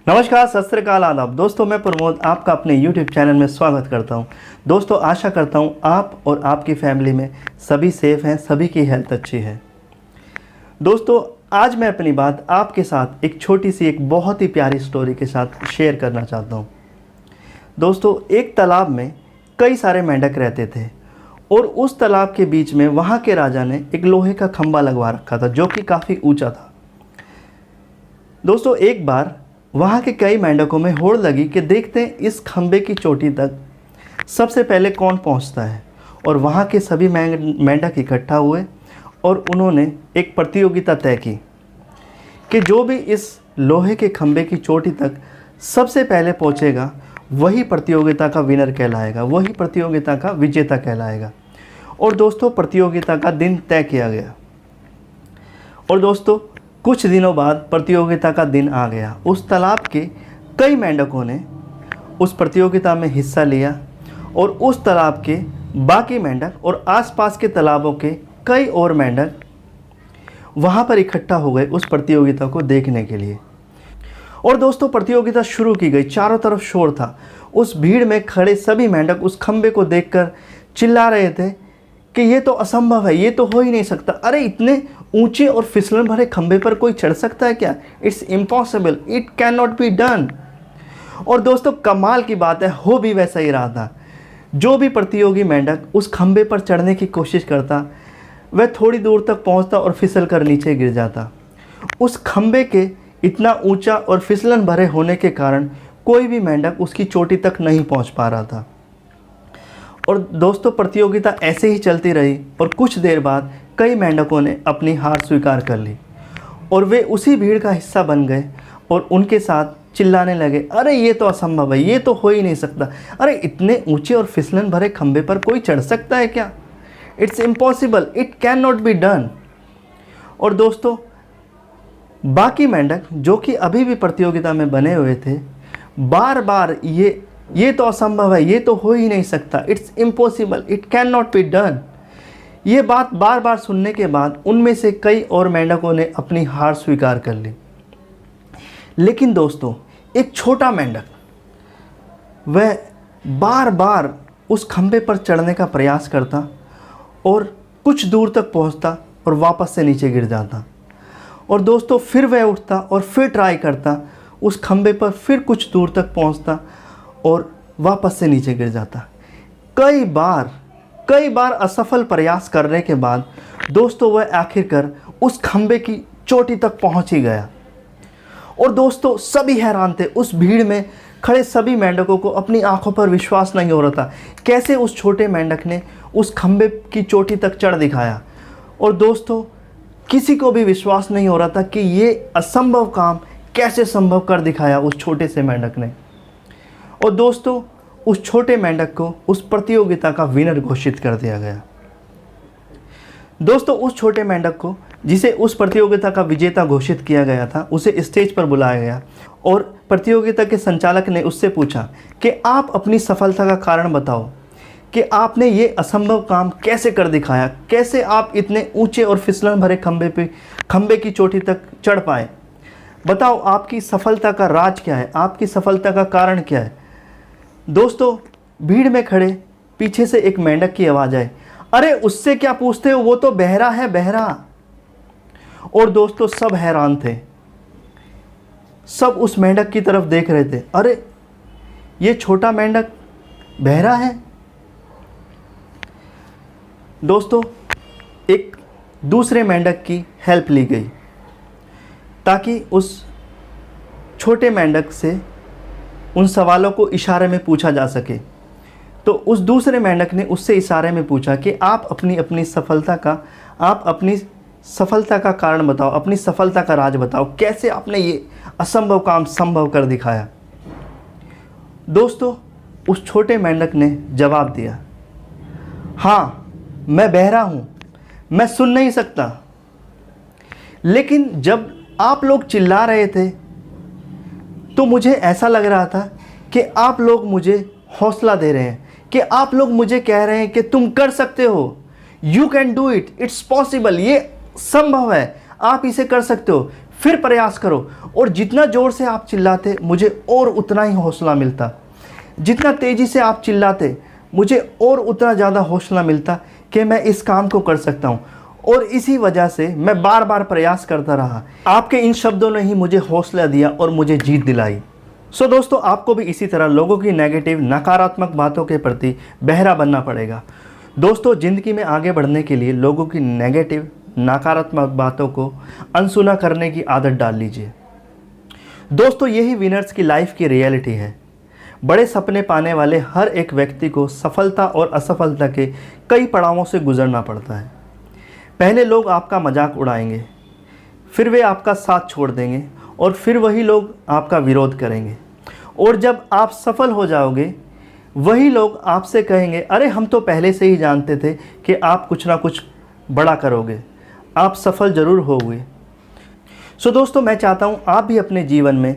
नमस्कार, सत श्री अकाल, आदाब दोस्तों। मैं प्रमोद आपका अपने YouTube चैनल में स्वागत करता हूं। दोस्तों, आशा करता हूं आप और आपकी फैमिली में सभी सेफ हैं, सभी की हेल्थ अच्छी है। दोस्तों, आज मैं अपनी बात आपके साथ एक छोटी सी, एक बहुत ही प्यारी स्टोरी के साथ शेयर करना चाहता हूं। दोस्तों, एक तालाब में कई सारे मेंढक रहते थे और उस तालाब के बीच में वहाँ के राजा ने एक लोहे का खंभा लगवा रखा था जो कि काफ़ी ऊँचा था। दोस्तों, एक बार वहाँ के कई मेंढकों में होड़ लगी कि देखते हैं इस खंबे की चोटी तक सबसे पहले कौन पहुँचता है। और वहाँ के सभी मेंढक इकट्ठा हुए और उन्होंने एक प्रतियोगिता तय की कि जो भी इस लोहे के खंबे की चोटी तक सबसे पहले पहुँचेगा वही प्रतियोगिता का विनर कहलाएगा, वही प्रतियोगिता का विजेता कहलाएगा। और दोस्तों, प्रतियोगिता का दिन तय किया गया और दोस्तों कुछ दिनों बाद प्रतियोगिता का दिन आ गया। उस तालाब के कई मेंढकों ने उस प्रतियोगिता में हिस्सा लिया और उस तालाब के बाकी मेंढक और आसपास के तालाबों के कई और मेंढक वहाँ पर इकट्ठा हो गए उस प्रतियोगिता को देखने के लिए। और दोस्तों, प्रतियोगिता शुरू की गई। चारों तरफ शोर था। उस भीड़ में खड़े सभी मेंढक उस खंबे को देखकर चिल्ला रहे थे कि ये तो असंभव है, ये तो हो ही नहीं सकता। अरे, इतने ऊंचे और फिसलन भरे खंबे पर कोई चढ़ सकता है क्या? It's impossible, it can not be done. और दोस्तों, कमाल की बात है, हो भी वैसा ही रहा था। जो भी प्रतियोगी मेंढक उस खंबे पर चढ़ने की कोशिश करता वह थोड़ी दूर तक पहुंचता और फिसल कर नीचे गिर जाता। उस खंबे के इतना ऊंचा और फिसलन भरे होने के कारण कोई भी मेंढक उसकी चोटी तक नहीं पहुंच पा रहा था। और दोस्तों, प्रतियोगिता ऐसे ही चलती रही और कुछ देर बाद कई मेंढकों ने अपनी हार स्वीकार कर ली और वे उसी भीड़ का हिस्सा बन गए और उनके साथ चिल्लाने लगे, अरे ये तो असंभव है, ये तो हो ही नहीं सकता। अरे, इतने ऊंचे और फिसलन भरे खंबे पर कोई चढ़ सकता है क्या? It's impossible, it can not be done. और दोस्तों, बाकी मेंढक जो कि अभी भी प्रतियोगिता में बने हुए थे बार बार ये तो असंभव है, ये तो हो ही नहीं सकता, it's impossible, it can not be done. ये बात बार बार सुनने के बाद उनमें से कई और मेंढकों ने अपनी हार स्वीकार कर ली। लेकिन दोस्तों, एक छोटा मेंढक वह बार बार उस खंबे पर चढ़ने का प्रयास करता और कुछ दूर तक पहुंचता और वापस से नीचे गिर जाता। और दोस्तों, फिर वह उठता और फिर ट्राई करता, उस खंबे पर फिर कुछ दूर तक पहुंचता और वापस से नीचे गिर जाता। कई बार असफल प्रयास करने के बाद दोस्तों वह आखिरकार उस खंबे की चोटी तक पहुंच ही गया। और दोस्तों, सभी हैरान थे। उस भीड़ में खड़े सभी मेंढकों को अपनी आंखों पर विश्वास नहीं हो रहा था, कैसे उस छोटे मेंढक ने उस खंबे की चोटी तक चढ़ दिखाया। और दोस्तों, किसी को भी विश्वास नहीं हो रहा था कि ये असंभव काम कैसे संभव कर दिखाया उस छोटे से मेंढक ने। और दोस्तों, उस छोटे मेंढक को उस प्रतियोगिता का विनर घोषित कर दिया गया। दोस्तों, उस छोटे मेंढक को जिसे उस प्रतियोगिता का विजेता घोषित किया गया था उसे स्टेज पर बुलाया गया और प्रतियोगिता के संचालक ने उससे पूछा कि आप अपनी सफलता का कारण बताओ कि आपने ये असंभव काम कैसे कर दिखाया, कैसे आप इतने ऊंचे और फिसलन भरे खंबे की चोटी तक चढ़ पाए। बताओ, आपकी सफलता का राज क्या है, आपकी सफलता का कारण क्या है। दोस्तों, भीड़ में खड़े पीछे से एक मेंढक की आवाज़ आई, अरे उससे क्या पूछते हो, वो तो बहरा है, बहरा। और दोस्तों, सब हैरान थे। सब उस मेंढक की तरफ देख रहे थे। अरे, ये छोटा मेंढक बहरा है। दोस्तों, एक दूसरे मेंढक की हेल्प ली गई ताकि उस छोटे मेंढक से उन सवालों को इशारे में पूछा जा सके। तो उस दूसरे मेंढक ने उससे इशारे में पूछा कि आप अपनी सफलता का कारण बताओ, अपनी सफलता का राज बताओ, कैसे आपने ये असंभव काम संभव कर दिखाया। दोस्तों, उस छोटे मेंढक ने जवाब दिया, हाँ, मैं बहरा हूँ, मैं सुन नहीं सकता। लेकिन जब आप लोग चिल्ला रहे थे तो मुझे ऐसा लग रहा था कि आप लोग मुझे हौसला दे रहे हैं, कि आप लोग मुझे कह रहे हैं कि तुम कर सकते हो, you can do it, it's possible, ये संभव है, आप इसे कर सकते हो। फिर प्रयास करो। और जितना ज़ोर से आप चिल्लाते मुझे और उतना ही हौसला मिलता, जितना तेज़ी से आप चिल्लाते मुझे और उतना ज़्यादा हौसला मिलता कि मैं इस काम को कर सकता हूँ। और इसी वजह से मैं बार बार प्रयास करता रहा। आपके इन शब्दों ने ही मुझे हौसला दिया और मुझे जीत दिलाई। सो दोस्तों, आपको भी इसी तरह लोगों की नेगेटिव नकारात्मक बातों के प्रति बहरा बनना पड़ेगा। दोस्तों, ज़िंदगी में आगे बढ़ने के लिए लोगों की नेगेटिव नकारात्मक बातों को अनसुना करने की आदत डाल लीजिए। दोस्तों, यही विनर्स की लाइफ की रियलिटी है। बड़े सपने पाने वाले हर एक व्यक्ति को सफलता और असफलता के कई पड़ावों से गुजरना पड़ता है। पहले लोग आपका मजाक उड़ाएंगे, फिर वे आपका साथ छोड़ देंगे और फिर वही लोग आपका विरोध करेंगे। और जब आप सफल हो जाओगे, वही लोग आपसे कहेंगे, अरे हम तो पहले से ही जानते थे कि आप कुछ ना कुछ बड़ा करोगे, आप सफल ज़रूर होगे। सो दोस्तों, मैं चाहता हूँ आप भी अपने जीवन में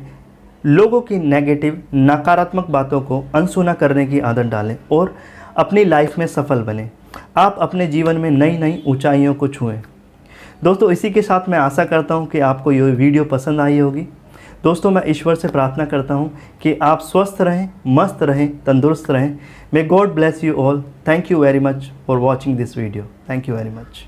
लोगों की नेगेटिव नकारात्मक बातों को अनसुना करने की आदत डालें और अपनी लाइफ में सफल बने। आप अपने जीवन में नई नई ऊंचाइयों को छुएं। दोस्तों, इसी के साथ मैं आशा करता हूं कि आपको ये वीडियो पसंद आई होगी। दोस्तों, मैं ईश्वर से प्रार्थना करता हूं कि आप स्वस्थ रहें, मस्त रहें, तंदुरुस्त रहें। May God bless you all. Thank you very much for watching this video. Thank you very much.